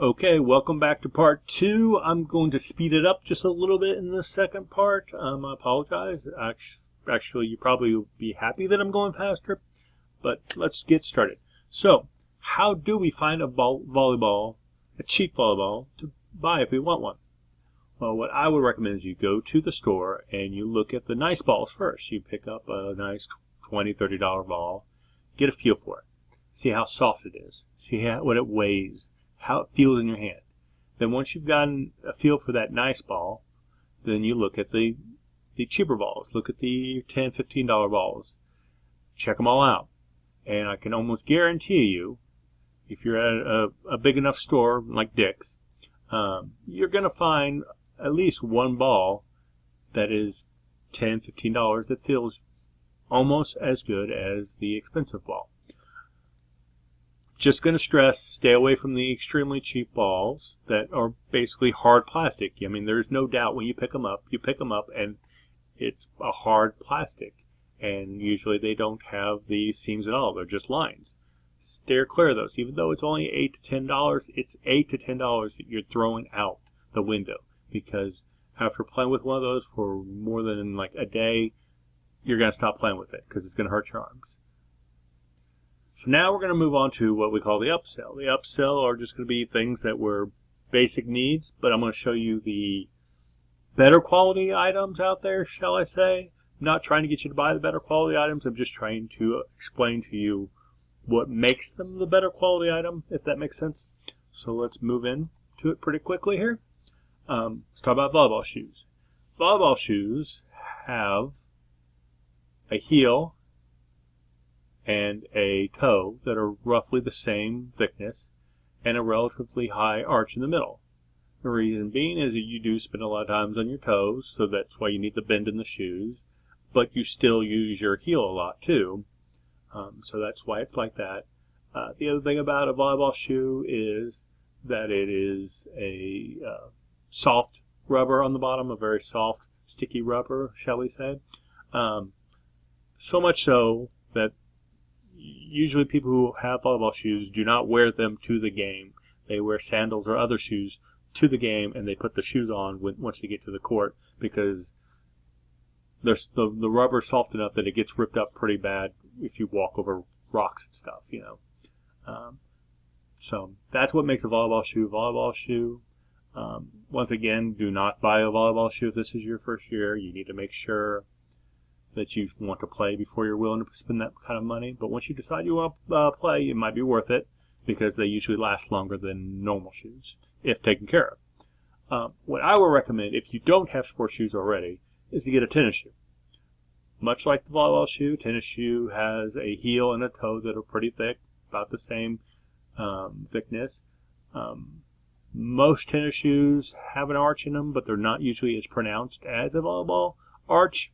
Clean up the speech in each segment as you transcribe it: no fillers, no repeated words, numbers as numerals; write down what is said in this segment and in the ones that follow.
Okay, welcome back to part 2. I'm going to speed it up just a little bit in the second part. I apologize. Actually, you probably will be happy that I'm going faster, but let's get started. So, how do we find a cheap volleyball to buy if we want one? Well, what I would recommend is you go to the store and you look at the nice balls first. You pick up a nice $20, $30 ball, get a feel for it, see how soft it is, see what it weighs, how it feels in your hand. Then once you've gotten a feel for that nice ball, then you look at the cheaper balls. Look at the $10, $15 balls. Check them all out. And I can almost guarantee you, if you're at a big enough store like Dick's, you're going to find at least one ball that is $10, $15 that feels almost as good as the expensive ball. Just going to stress, stay away from the extremely cheap balls that are basically hard plastic. I mean, there's no doubt when you pick them up and it's a hard plastic. And usually they don't have the seams at all. They're just lines. Steer clear of those. Even though it's only $8 to $10, it's $8 to $10 that you're throwing out the window. Because after playing with one of those for more than like a day, you're going to stop playing with it because it's going to hurt your arms. So now we're going to move on to what we call the upsell. The upsell are just going to be things that were basic needs, but I'm going to show you the better quality items out there, shall I say. I'm not trying to get you to buy the better quality items. I'm just trying to explain to you what makes them the better quality item, if that makes sense. So let's move into it pretty quickly here. Let's talk about volleyball shoes. Volleyball shoes have a heel and a toe that are roughly the same thickness and a relatively high arch in the middle. The reason being is that you do spend a lot of times on your toes, so that's why you need the bend in the shoes, but you still use your heel a lot too, so that's why it's like that. The other thing about a volleyball shoe is that it is a soft rubber on the bottom, a very soft, sticky rubber, shall we say. So much so that usually people who have volleyball shoes do not wear them to the game. They wear sandals or other shoes to the game, and they put the shoes on once they get to the court because the rubber is soft enough that it gets ripped up pretty bad if you walk over rocks and stuff, you know. So that's what makes a volleyball shoe. Once again, do not buy a volleyball shoe if this is your first year. You need to make sure that you want to play before you're willing to spend that kind of money. But once you decide you want to play, it might be worth it because they usually last longer than normal shoes if taken care of. What I would recommend, if you don't have sports shoes already, is to get a tennis shoe. Much like the volleyball shoe, tennis shoe has a heel and a toe that are pretty thick, about the same thickness. Most tennis shoes have an arch in them, but they're not usually as pronounced as a volleyball arch.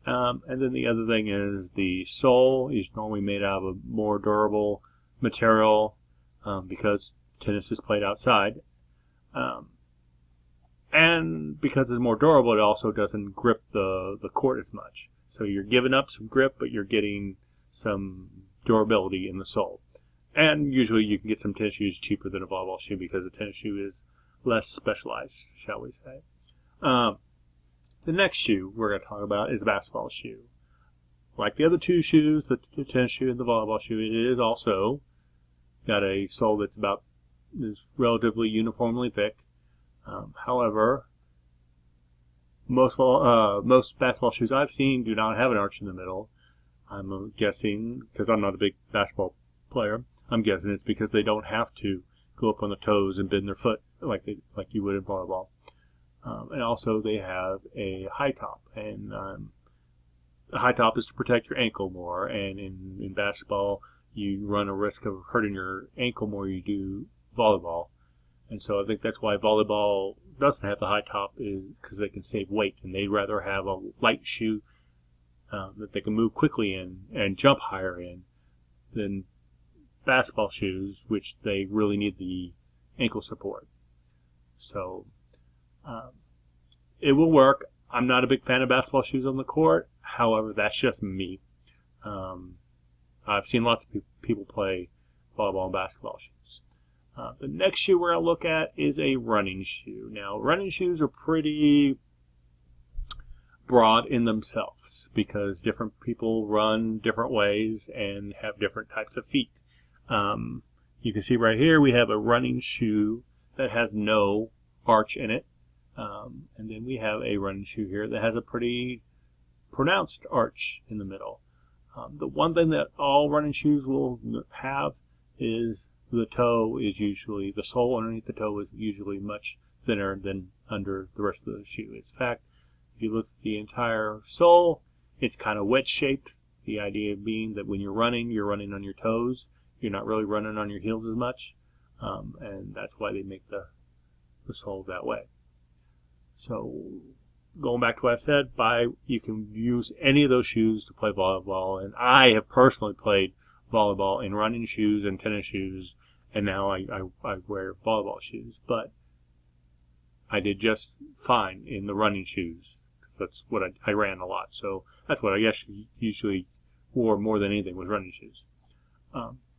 And then the other thing is the sole is normally made out of a more durable material because tennis is played outside. And because it's more durable, it also doesn't grip the court as much. So you're giving up some grip, but you're getting some durability in the sole. And usually you can get some tennis shoes cheaper than a volleyball shoe because a tennis shoe is less specialized, shall we say. The next shoe we're going to talk about is a basketball shoe. Like the other two shoes, the tennis shoe and the volleyball shoe, it is also got a sole that's is relatively uniformly thick. However, most basketball shoes I've seen do not have an arch in the middle. I'm guessing, because I'm not a big basketball player, I'm guessing it's because they don't have to go up on the toes and bend their foot like you would in volleyball. And also they have a high top, and the high top is to protect your ankle more, and in basketball you run a risk of hurting your ankle more than you do volleyball. And so I think that's why volleyball doesn't have the high top, is because they can save weight, and they'd rather have a light shoe that they can move quickly in and jump higher in than basketball shoes, which they really need the ankle support. So it will work. I'm not a big fan of basketball shoes on the court. However, that's just me. I've seen lots of people play volleyball and basketball shoes. The next shoe we're going to look at is a running shoe. Now, running shoes are pretty broad in themselves because different people run different ways and have different types of feet. You can see right here we have a running shoe that has no arch in it. And then we have a running shoe here that has a pretty pronounced arch in the middle. The one thing that all running shoes will have is the sole underneath the toe is usually much thinner than under the rest of the shoe. In fact, if you look at the entire sole, it's kind of wedge-shaped. The idea being that when you're running on your toes. You're not really running on your heels as much, and that's why they make the sole that way. So going back to what I said, you can use any of those shoes to play volleyball, and I have personally played volleyball in running shoes and tennis shoes, and now I wear volleyball shoes. But I did just fine in the running shoes because that's what I ran a lot. So that's what I actually usually wore more than anything was running shoes.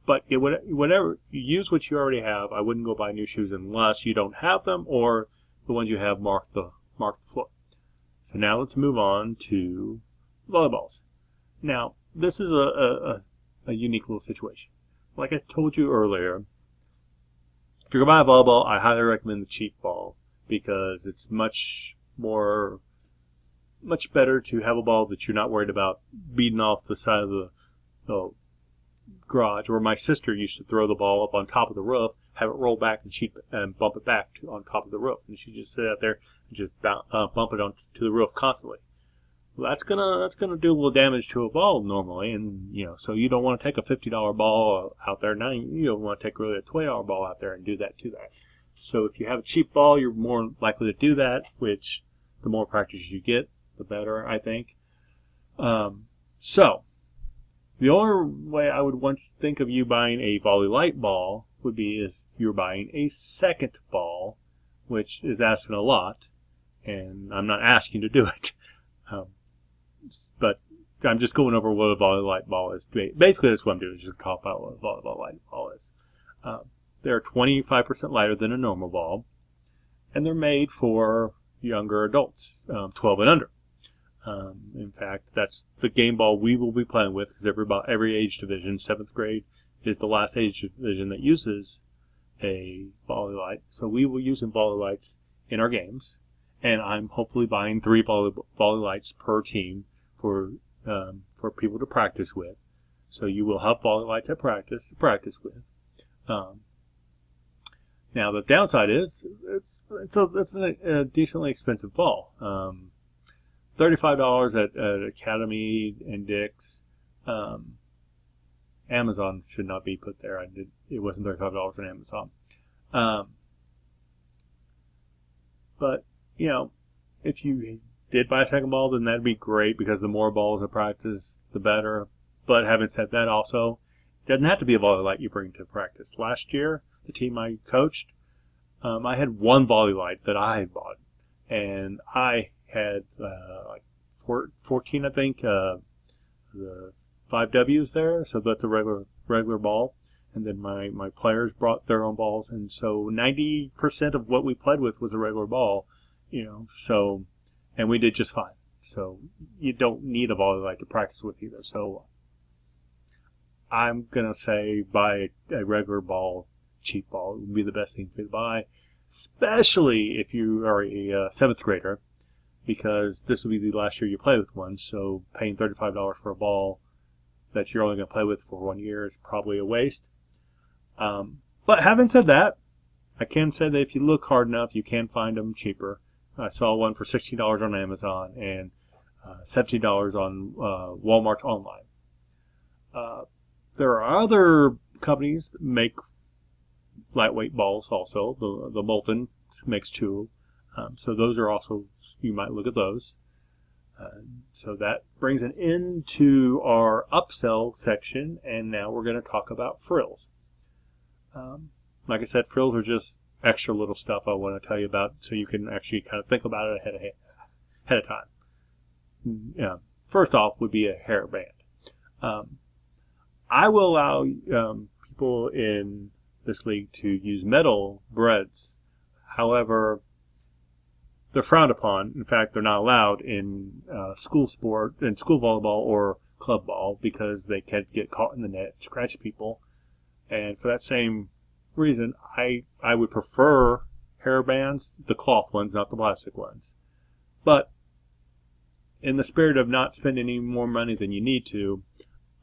But whatever, use what you already have. I wouldn't go buy new shoes unless you don't have them or the ones you have mark the floor. So now let's move on to volleyballs. Now, this is a unique little situation. Like I told you earlier, if you're going to buy a volleyball, I highly recommend the cheap ball because it's much better to have a ball that you're not worried about beating off the side of the garage, where my sister used to throw the ball up on top of the roof, have it roll back, and bump it back on top of the roof, and she just sit out there and just bump it onto the roof constantly. Well, that's gonna do a little damage to a ball normally, and so you don't want to take a $50 ball out there. Now you don't want to take really a $20 ball out there and do that to that. So if you have a cheap ball, you're more likely to do that. Which the more practice you get, the better, I think. So the only way I would want to think of you buying a Volley Light ball would be if you're buying a second ball, which is asking a lot, and I'm not asking you to do it. But I'm just going over what a Volley Light ball is. Basically, that's what I'm doing, is just talk about what a Volleyball Light ball is. They're 25% lighter than a normal ball, and they're made for younger adults, 12 and under. In fact, that's the game ball we will be playing with, because every age division, 7th grade is the last age division that uses a volley light. So we will use volley lights in our games, and I'm hopefully buying 3 volley lights per team for people to practice with. So you will have volley lights at practice to practice with. Now the downside is it's a decently expensive ball. $35 at Academy and Dick's. Amazon should not be put there. It wasn't $35 on Amazon. But if you did buy a second ball, then that'd be great, because the more balls at practice, the better. But having said that, also, it doesn't have to be a volley light you bring to practice. Last year, the team I coached, I had one volley light that I had bought, and I had like 14, I think, the 5 W's there, so that's a regular ball. And then my players brought their own balls, and so 90% of what we played with was a regular ball, so, and we did just fine. So you don't need a volley light to practice with either. So I'm gonna say buy a regular ball, cheap ball. It would be the best thing for you to buy, especially if you are a 7th grader, because this will be the last year you play with one. So paying $35 for a ball that you're only going to play with for 1 year is probably a waste. But having said that, I can say that if you look hard enough, you can find them cheaper. I saw one for $16 on Amazon and $17 on Walmart online. There are other companies that make lightweight balls also. The Molten makes 2. So those are also, you might look at those. So that brings an end to our upsell section, and now we're going to talk about frills. Like I said, frills are just extra little stuff I want to tell you about, so you can actually kind of think about it ahead of time. First off would be a hairband. I will allow people in this league to use metal breads. However, they're frowned upon. In fact, they're not allowed in school volleyball or club ball, because they can get caught in the net, scratch people. And for that same reason, I would prefer hair bands, the cloth ones, not the plastic ones. But in the spirit of not spending any more money than you need to,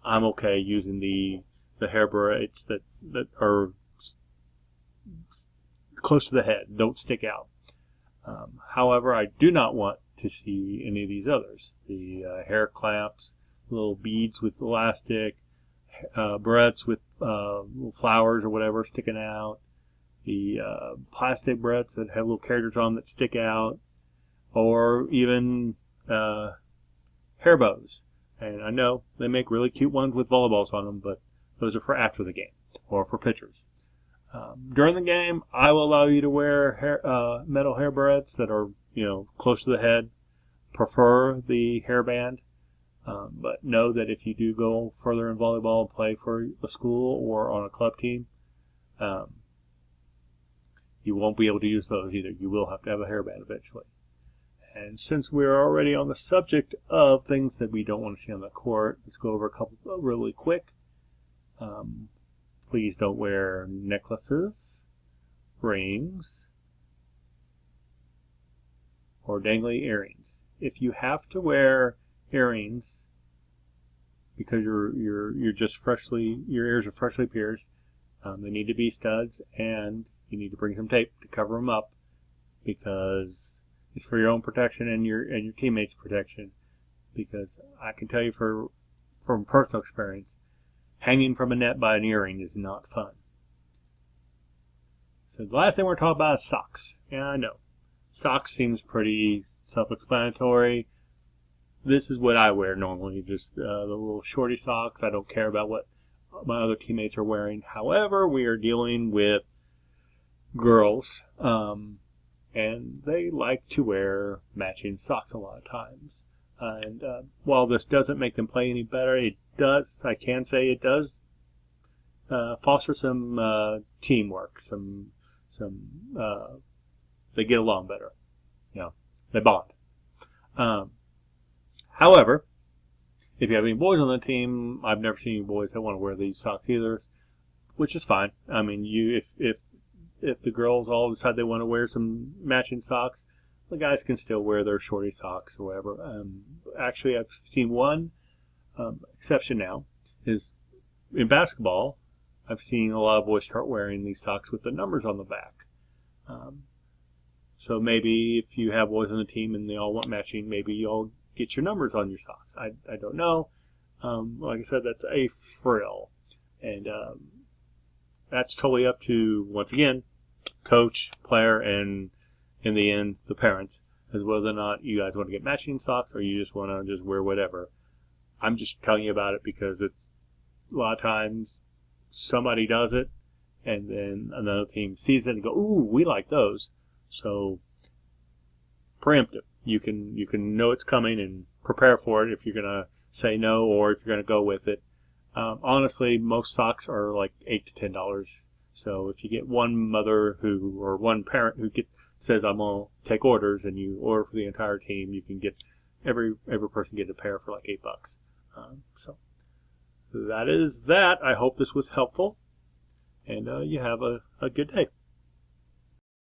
I'm okay using the hair braids that are close to the head, don't stick out. However, I do not want to see any of these others. The hair clamps, little beads with elastic, barrettes with little flowers or whatever sticking out, the plastic barrettes that have little characters on that stick out, or even hair bows. And I know they make really cute ones with volleyballs on them, but those are for after the game or for pitchers. During the game, I will allow you to wear metal hair barrettes that are, close to the head. Prefer the hairband, but know that if you do go further in volleyball and play for a school or on a club team, you won't be able to use those either. You will have to have a hairband eventually. And since we're already on the subject of things that we don't want to see on the court, let's go over a couple really quick. Please don't wear necklaces, rings, or dangly earrings. If you have to wear earrings because your ears are freshly pierced, they need to be studs, and you need to bring some tape to cover them up, because it's for your own protection and your teammates' protection. Because I can tell you from personal experience, hanging from a net by an earring is not fun. So the last thing we're talking about is socks. Yeah, I know. Socks seems pretty self-explanatory. This is what I wear normally, just the little shorty socks. I don't care about what my other teammates are wearing. However, we are dealing with girls, and they like to wear matching socks a lot of times. And while this doesn't make them play any better, it does foster some teamwork. They get along better. They bond. However, if you have any boys on the team, I've never seen any boys that want to wear these socks either, which is fine. I mean, if the girls all decide they want to wear some matching socks, the guys can still wear their shorty socks or whatever. Actually, I've seen one exception now, is in basketball. I've seen a lot of boys start wearing these socks with the numbers on the back. So maybe if you have boys on the team and they all want matching, maybe you'll get your numbers on your socks. I don't know. Like I said, that's a frill. And that's totally up to, once again, coach, player, and in the end, the parents, as whether or not you guys want to get matching socks or you just want to just wear whatever. I'm just telling you about it because it's a lot of times somebody does it and then another team sees it and go, ooh, we like those. So preemptive. You can know it's coming and prepare for it if you're going to say no or if you're going to go with it. Honestly, most socks are like $8 to $10. So if you get one mother or one parent who says I'm gonna take orders, and you order for the entire team, you can get every person get a pair for like $8. So that is that. I hope this was helpful, and you have a good day.